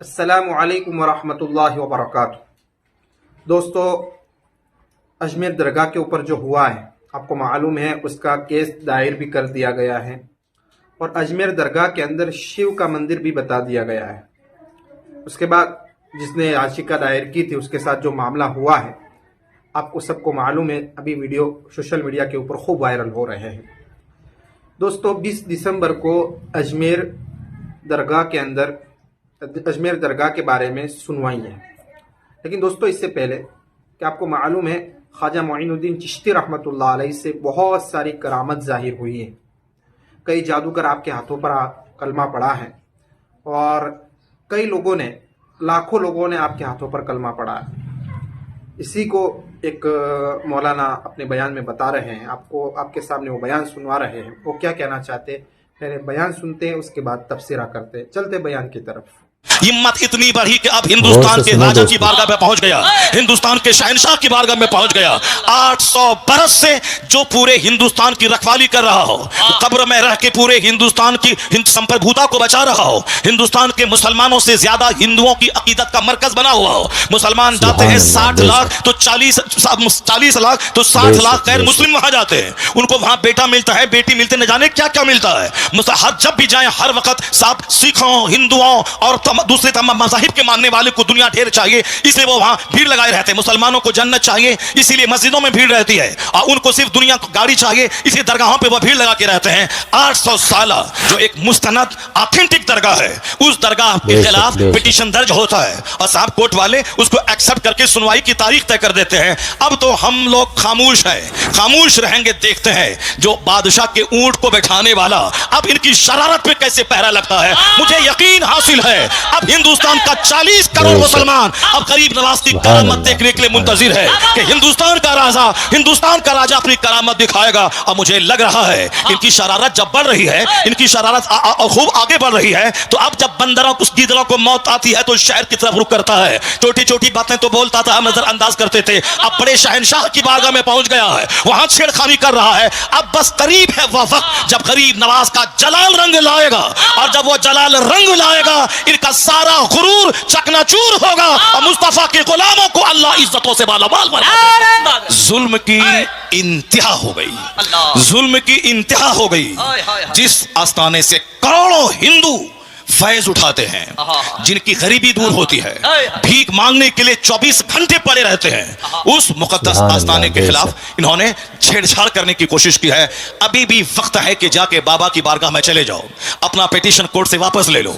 السلام علیکم ورحمۃ اللہ وبرکاتہ۔ دوستو، اجمیر درگاہ کے اوپر جو ہوا ہے آپ کو معلوم ہے، اس کا کیس دائر بھی کر دیا گیا ہے اور اجمیر درگاہ کے اندر شیو کا مندر بھی بتا دیا گیا ہے۔ اس کے بعد جس نے یاچیکا دائر کی تھی اس کے ساتھ جو معاملہ ہوا ہے آپ کو سب کو معلوم ہے۔ ابھی ویڈیو سوشل میڈیا کے اوپر خوب وائرل ہو رہے ہیں۔ دوستو، 20 دسمبر کو اجمیر درگاہ کے بارے میں سنوائی ہے، لیکن دوستو اس سے پہلے کہ آپ کو معلوم ہے خواجہ معین الدین چشتی رحمۃ اللہ علیہ سے بہت ساری کرامت ظاہر ہوئی ہے۔ کئی جادوگر آپ کے ہاتھوں پر کلمہ پڑھا ہے اور کئی لوگوں نے، لاکھوں لوگوں نے آپ کے ہاتھوں پر کلمہ پڑھا ہے۔ اسی کو ایک مولانا اپنے بیان میں بتا رہے ہیں، آپ کے سامنے وہ بیان سنوا رہے ہیں۔ وہ کیا کہنا چاہتے ہیں، پہلے بیان سنتے ہیں، اس کے بعد تبصرہ کرتے ہیں۔ چلتے بیان کی طرف۔ ہمت اتنی بڑھی کہ اب ہندوستان کے راجا کی بارگاہ میں پہنچ گیا، ہندوستان کے شہنشاہ کی بارگاہ میں پہنچ گیا۔ 800 برس سے جو پورے ہندوستان کی رکھوالی کر رہا ہو، قبر میں رہ کے پورے ہندوستان کی سمپربھوتا کو بچا رہا ہو، ہندوستان کے مسلمانوں سے زیادہ ہندوؤں کی عقیدت کا مرکز بنا ہوا ہو۔ مسلمان جاتے ہیں 60 لاکھ تو 40 لاکھ تو 60 لاکھ غیر مسلم وہاں جاتے ہیں، ان کو وہاں بیٹا ملتا ہے، بیٹی ملتے، نہ جانے کیا کیا ملتا ہے۔ جب بھی جائیں ہر وقت سب سکھوں، ہندوؤں اور دوسرے تمام مذاہب کے ماننے والے کو دنیا ڈھیر چاہیے، اس لیے وہ وہاں بھیڑ لگائے رہتے ہیں۔ مسلمانوں کو جنت چاہیے، اسی لیے مسجدوں میں بھیڑ رہتی ہے، اور ان کو صرف دنیا کو گاڑی چاہیے، اسی درگاہوں پہ وہ بھیڑ لگا کے رہتے ہیں۔ 800 سالہ جو ایک مستند آتھینٹک درگاہ ہے، اس درگاہ کے خلاف پٹیشن درج ہوتا ہے اور صاحب کورٹ والے اس کو ایکسپٹ کر کے سنوائی کی تاریخ طے کر دیتے ہیں۔ اب تو ہم لوگ خاموش ہیں، خاموش رہیں گے، دیکھتے ہیں جو بادشاہ کے اونٹ کو بٹھانے والا اب ان کی شرارت پہ کیسے پہرا لگتا ہے۔ مجھے یقین حاصل ہے اب ہندوستان کا 40 کروڑ مسلمان اب غریب نواز کی کرامت دیکھنے کے لیے منتظر ہے کہ ہندوستان کا راجا اپنی کرامت دکھائے گا۔ اور مجھے لگ رہا ہے ان کی شرارت جب بڑھ رہی ہے، ان کی شرارت خوب آگے بڑھ رہی ہے، تو اب جب بندروں کو، گیدڑوں کو موت آتی ہے تو شہر کی طرف رخ کرتا ہے۔ چھوٹی چھوٹی باتیں تو بولتا تھا، ہم نظر انداز کرتے تھے، اب بڑے شہنشاہ کی بارگاہ میں پہنچ گیا ہے، وہاں چھیڑخانی کر رہا ہے۔ اب بس قریب ہے وہ وقت جب غریب نواز کا جلال رنگ لائے گا، اور جب وہ جلال رنگ لائے گا ان کا سارا غرور چکنا-چور ہوگا اور مصطفیٰ کے غلاموں کو اللہ عزتوں سے بالا مال بنا دے گا۔ ظلم کی انتہا ہو گئی، ظلم کی انتہا ہو گئی۔ جس آستانے سے کروڑوں ہندو فیض اٹھاتے ہیں، جن کی غریبی دور ہوتی ہے، بھیک مانگنے کے لیے 24 گھنٹے پڑے رہتے ہیں، اس مقدس آستانے کے خلاف انہوں نے چھیڑ چھاڑ کرنے کی کوشش کی ہے۔ ابھی بھی وقت ہے کہ جا کے بابا کی بارگاہ میں چلے جاؤ، اپنا پیٹیشن کورٹ سے واپس لے لو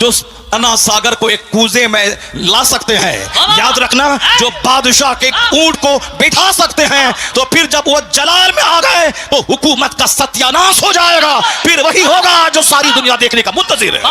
جو انا ساگر کو ایک کوزے میں لا سکتے ہیں، یاد رکھنا جو بادشاہ کے اونٹ کو بٹھا سکتے ہیں، تو پھر جب وہ جلال میں آ گئے تو حکومت کا ستیاناش ہو جائے گا، پھر وہی ہوگا جو ساری دنیا دیکھنے کا منتظر ہے۔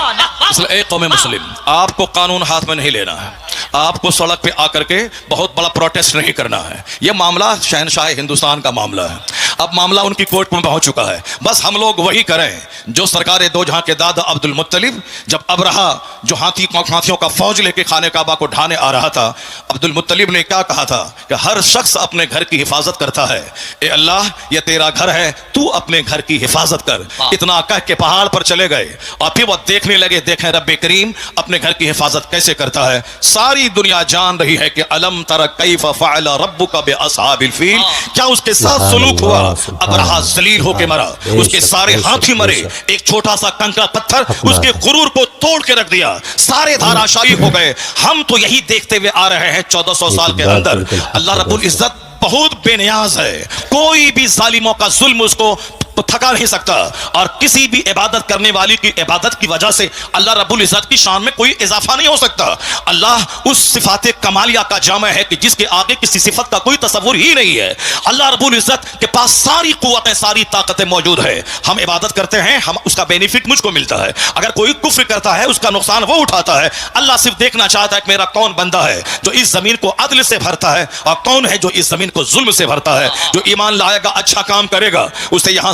اس لیے اے قوم مسلم، آپ کو قانون ہاتھ میں نہیں لینا ہے، آپ کو سڑک پہ آ کر کے بہت بڑا پروٹیسٹ نہیں کرنا ہے۔ یہ معاملہ شہنشاہ ہندوستان کا معاملہ ہے، اب معاملہ ان کی کورٹ میں پہنچ چکا ہے، بس ہم لوگ وہی کریں جو سرکار دو جہاں کے دادا عبد المطلب، جب ابرہا جو ہاتھیوں کا فوج لے کے خانہ کعبہ کو ڈھانے آ رہا تھا، عبد المطلب نے کیا کہا تھا کہ ہر شخص اپنے گھر کی حفاظت کرتا ہے، اے اللہ یہ تیرا گھر ہے، تو اپنے گھر کی حفاظت کر۔ اتنا کہہ کے پہاڑ پر چلے گئے اور پھر وہ دیکھنے لگے، دیکھیں رب کریم اپنے گھر کی حفاظت کیسے کرتا ہے۔ ساری دنیا جان رہی ہے کہ الم تر کیف فعل ربک باصحاب الفیل، کیا اس کے ساتھ سلوک ہوا۔ ابرہا ذلیل ہو کے مرا، اس کے سارے ہاتھی مرے، ایک چھوٹا سا کنکر پتھر اس کے غرور کو توڑ کے رکھ دیا، سارے دھاراشائی ہو گئے۔ ہم تو یہی دیکھتے ہوئے آ رہے ہیں 1400 سال کے اندر۔ اللہ رب العزت بہت بے نیاز ہے، کوئی بھی ظالموں کا ظلم اس کو تھکا نہیں سکتا، اور کسی بھی عبادت کرنے والی کی عبادت کی وجہ سے اللہ رب العزت کی شان میں کوئی اضافہ نہیں ہو سکتا۔ اللہ اس صفات کمالیہ کا جامع ہے کہ جس کے آگے کسی صفت کا کوئی تصور ہی نہیں ہے۔ اللہ رب العزت کے پاس ساری قوتیں، ساری طاقتیں موجود ہے۔ ہم عبادت کرتے ہیں، ہم اس کا بینیفٹ مجھ کو ملتا ہے، اگر کوئی کفر کرتا ہے اس کا نقصان وہ اٹھاتا ہے۔ اللہ صرف دیکھنا چاہتا ہے کہ میرا کون بندہ ہے جو اس زمین کو عدل سے بھرتا ہے، اور کون ہے جو اس زمین کو ظلم سے بھرتا ہے۔ جو ایمان لائے گا، اچھا کام کرے گا، اسے یہاں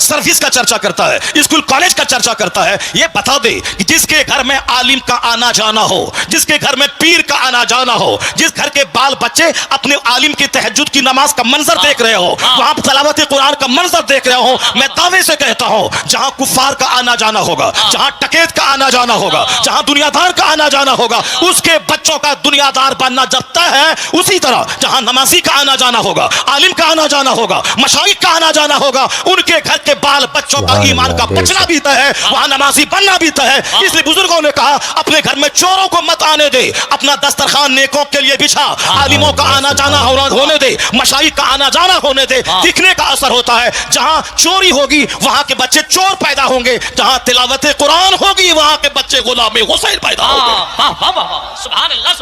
سروس کا چرچا کرتا ہے, اسکول کالج کا چرچا کرتا ہے. یہ بتا دے کہ جس کے گھر میں عالم کا آنا جانا ہو, جس کے گھر میں پیر کا آنا جانا ہو, جس گھر کے بال بچے اپنے عالم کی تہجد کی نماز کا منظر دیکھ رہے ہو, وہاں تلاوت قرآن کا منظر دیکھ رہے ہو, میں دعوے سے کہتا ہوں جہاں کفار کا آنا جانا ہوگا, جہاں ٹکیت کا آنا جانا ہوگا, جہاں دنیا دار کا آنا جانا ہوگا, اس کے بچوں کا دنیا دار بننا جب طے ہے, اسی طرح جہاں نمازی کا آنا جانا ہوگا, عالم کا آنا جانا ہوگا, مشائخ کا آنا جانا ہوگا, ان کے گھر کے بال بچوں کا ایمان کا بچنا بھی طے ہے, وہاں نمازی بننا بھی طے ہے. اس لیے بزرگوں نے کہا اپنے گھر میں چوروں کو مت آنے دے, اپنا دسترخوان نیکوں کے لیے بچھا, عالموں کا آنا جانا ہونے دے, مشائخ کا آنا جانا ہونے دے. دکھنے کا اثر ہوتا ہے, جہاں چوری ہوگی وہاں کے بچے چور پیدا ہوں گے, جہاں تلاوت قرآن ہوگی وہاں کے بچے غلام حسین پیدا ہوں گے.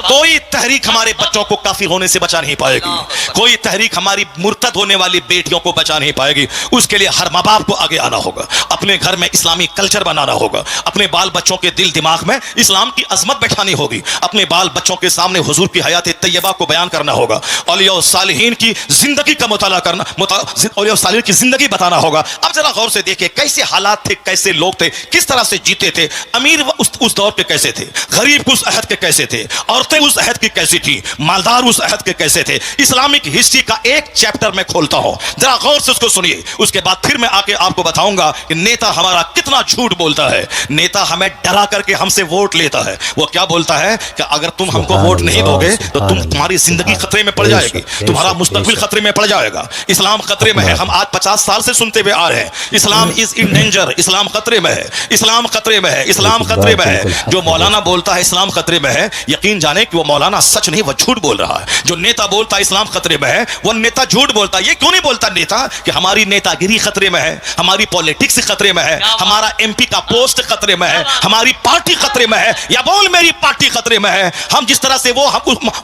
کوئی تحریک ہمارے بچوں کو کافر ہونے سے بچا نہیں پائے گی, کوئی تحریک ہماری مرتد ہونے والی بیٹیوں کو بچا نہیں پائے گی. اس کے لیے ہر ماں باپ کو آگے آنا ہوگا, اپنے گھر میں اسلامی کلچر بنانا ہوگا, اپنے بال بچوں کے دل دماغ میں اسلام کی عظمت بٹھانی ہوگی, اپنے بال بچوں کے سامنے حضور کی حیات طیبہ کو بیان کرنا ہوگا, اولیاء صالحین کی زندگی کا مطالعہ کرنا, اولیاء صالحین کی زندگی بتانا ہوگا. اب ذرا غور سے دیکھیں کیسے حالات تھے, کیسے لوگ تھے, کس طرح سے جیتے تھے. امیر اس دور کے کیسے تھے, غریب اس عہد کے کیسے تھے, عورتیں اس عہد کی کیسی تھی, مالدار اس عہد کے کیسے تھے. اسلامک ہسٹری کا ایک چیپٹر میں کھولتا ہوں, ذرا غور سے اس کو سنیے. اس کے بعد پھر میں آ کے آپ کو بتاؤں گا کہ نیتا ہمارا کتنا جھوٹ بولتا ہے. نیتا ہمیں ڈرا کر کے ہم سے ووٹ لیتا ہے. وہ کیا بولتا ہے کہ اگر تم ہم کو ووٹ نہیں دو گے تو تمہاری زندگی خطرے میں پڑ جائے گی, تمہارا مستقبل خطرے میں پڑ جائے گا, اسلام خطرے میں ہے. ہم آج 50 سال سے سنتے ہوئے آ رہے ہیں اسلام از ان ڈینجر, اسلام خطرے میں ہے, اسلام خطرے میں ہے, اسلام خطرے میں ہے. جو مولانا بولتا ہے اسلام خطرے میں ہے, یقین جانے کہ وہ مولانا سچ نہیں, وہ جھوٹ بول رہا ہے. جو نیتا بولتا ہے اسلام خطرے میں ہے, وہ نیتا جھوٹ بولتا ہے. یہ کیوں نہیں بولتا نیتا کہ ہماری نیتا گیری خطرے میں ہے, ہماری پالیٹکس خطرے میں ہے, ہمارا ایم پی کا پوسٹ خطرے میں ہے, ہماری پارٹی خطرے میں ہے, یا بول میری پارٹی خطرے میں ہے. ہم جس طرح سے وہ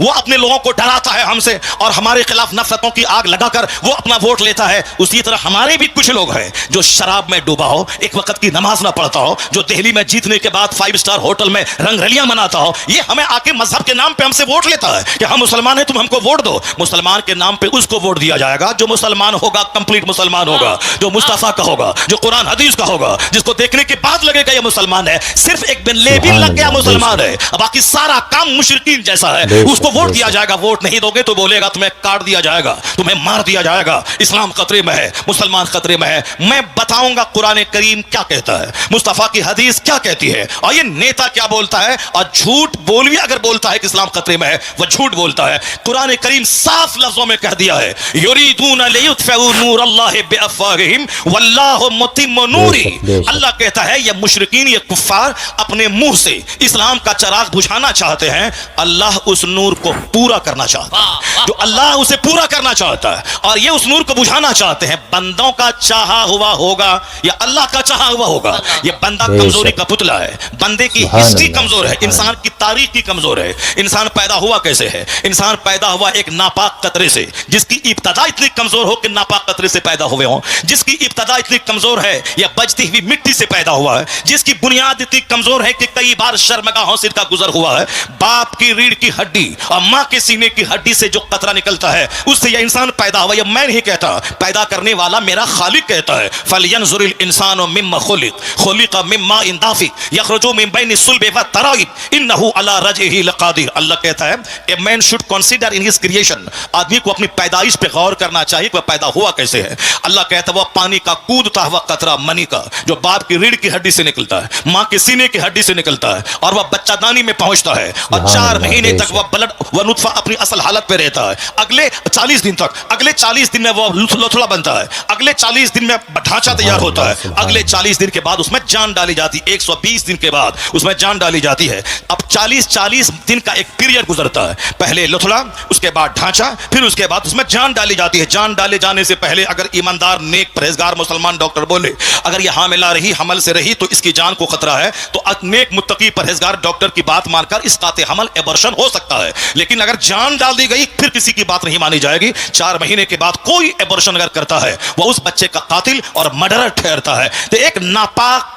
اپنے لوگوں کو ڈراتا ہے ہم سے اور ہمارے خلاف نفرتوں کی آگ لگا کر وہ اپنا ووٹ لیتا ہے, اسی طرح ہمارے بھی کچھ لوگ ہیں جو شراب میں ڈوبا ہو, ایک وقت کی نماز نہ پڑھتا ہو, جو دہلی میں جیتنے کے بعد 5 اسٹار ہوٹل میں رنگ رلیاں مناتا ہو, یہ ہمیں آ کے مذہب کے نام پہ ہم سے ووٹ لیتا ہے کہ ہم مسلمان ہیں, تم ہم کو ووٹ دو. مسلمان کے نام پہ اس کو ووٹ دیا جائے گا جو مسلمان ہوگا, کمپلیٹ مسلمان ہوگا, جو مصطفیٰ کا ہوگا, جو قرآن حدیث کا ہوگا, جس کو دیکھنے کے بعد لگے گا یہ مسلمان ہے. صرف ایک بن لیبن لگ گیا مسلمان ہے, باقی سارا کام مشرکین جیسا ہے, اس کو ووٹ دیا جائے گا. ووٹ نہیں دو گے تو بولے گا تمہیں کاٹ دیا جائے گا, تمہیں مار دیا جائے گا. اسلام خطرے میں ہے, مسلمان خطرے میں ہے. میں بتاؤں گا قرآن کریم کیا کہتا ہے, مصطفیٰ کی حدیث کیا کہتی ہے, اور یہ نیتا کیا بولتا ہے. اور جھوٹ بول بھی اگر بولتا ہے کہ اسلام خطرے میں ہے, وہ جھوٹ بولتا ہے. قرآن کریم صاف لفظوں میں کہہ دیا ہے, یریدون لیطفئوا نور اللہ بافواہہم واللہ متم نورہ. اللہ کہتا ہے یہ مشرکین, یہ کفار اپنے منہ سے اسلام کا چراغ بجھانا چاہتے ہیں, اللہ اس نور کو پورا کرنا چاہتا ہے. جو اللہ اسے پورا کرنا چاہتا ہے اور یہ اس نور کو بجھانا چاہتے ہیں. بندوں کا چاہا ہوا ہوگا یا اللہ کا چاہا ہوا ہوگا, یہ بندہ کمزوری کا پتلا ہے. بندے کی ہسٹری کمزور ہے, انسان کی تاریخ کی کمزور ہے. انسان پیدا ہوا کیسے ہے, انسان پیدا ہوا ایک ناپاک قطرے سے, جس کی ابتدا اتنی کمزور ہو کہ ناپاک قطرے سے پیدا ہوئے ہوں, جس کی ابتدا اتنی کمزور ہے یا بجتی ہوئی مٹی سے پیدا ہوا ہے, جس کی بنیاد اتنی کمزور ہے کہ کئی بار شرمگاہوں سے کا گزر ہوا ہے. باپ کی ریڑھ کی ہڈی اور ماں کے سینے کی ہڈی سے جو قطرہ نکلتا ہے اس سے یہ انسان پیدا ہوا. یہ میں نہیں کہتا, پیدا کرنے والا میرا خالق کہتا ہے. فَلْيَنْظُرِ الْإِنسَانُ مِمَّا خُلِقَ مِن مَّاءٍ دَافِقٍ يَخْرُجُ مِن بَيْنِ الصُّلْبِ وَالتَّرَائِبِ إِنَّهُ عَلَىٰ رَجْعِهِ لَقَادِرٌ. اللہ کہتا ہے a man should consider in his creation, آدمی کو اپنی پیدائش پہ غور کرنا چاہیے کہ وہ پیدا ہوا کیسے ہے. اللہ کہتا ہے وہ پانی کا کودتا ہوا قطرہ منی کا جو باپ کی ریڑھ کی ہڈی سے نکلتا ہے, ماں کے سینے کی ہڈی سے نکلتا ہے اور وہ بچہ دانی میں پہنچتا ہے اور 4 مہینے تک وہ بلڈ وہ نطفہ اپنی اصل حالت پہ رہتا ہے. اگلے 40 دن تک, اگلے 40 دن میں وہ لوتھڑا بنتا ہے, اگلے 40 دن میں ڈھانچہ تیار ہوتا ہے, اگلے 40 دن کے بعد اس میں جان ڈالی جاتی ہے, 120 دن کے بعد اس میں جان ڈالی جاتی ہے. اب 40 دن کا ایک پیریڈ گزرتا ہے, پہلے لوتھڑا, اس کے بعد ڈھانچہ, پھر اس کے بعد اس میں جان ڈالی جاتی ہے. جان ڈالے جانے سے پہلے اگر ایماندار نیک پرہیزگار مسلمان ڈاکٹر بولے اگر یہ حاملہ رہی, حمل سے رہی تو اس کی جان کو خطرہ ہے, تو نیک متقی پرہیزگار ڈاکٹر کی بات مان کر اس قاطع حمل ایبورشن ہو سکتا ہے. لیکن اگر جان ڈال دی گئی پھر کسی کی بات نہیں مانی جائے گی. 4 مہینے کے بعد کوئی ایبورشن اگر کرتا ہے وہ اس بچے کا قاتل اور مرڈرر ٹھہرتا ہے. تو ایک ناپاک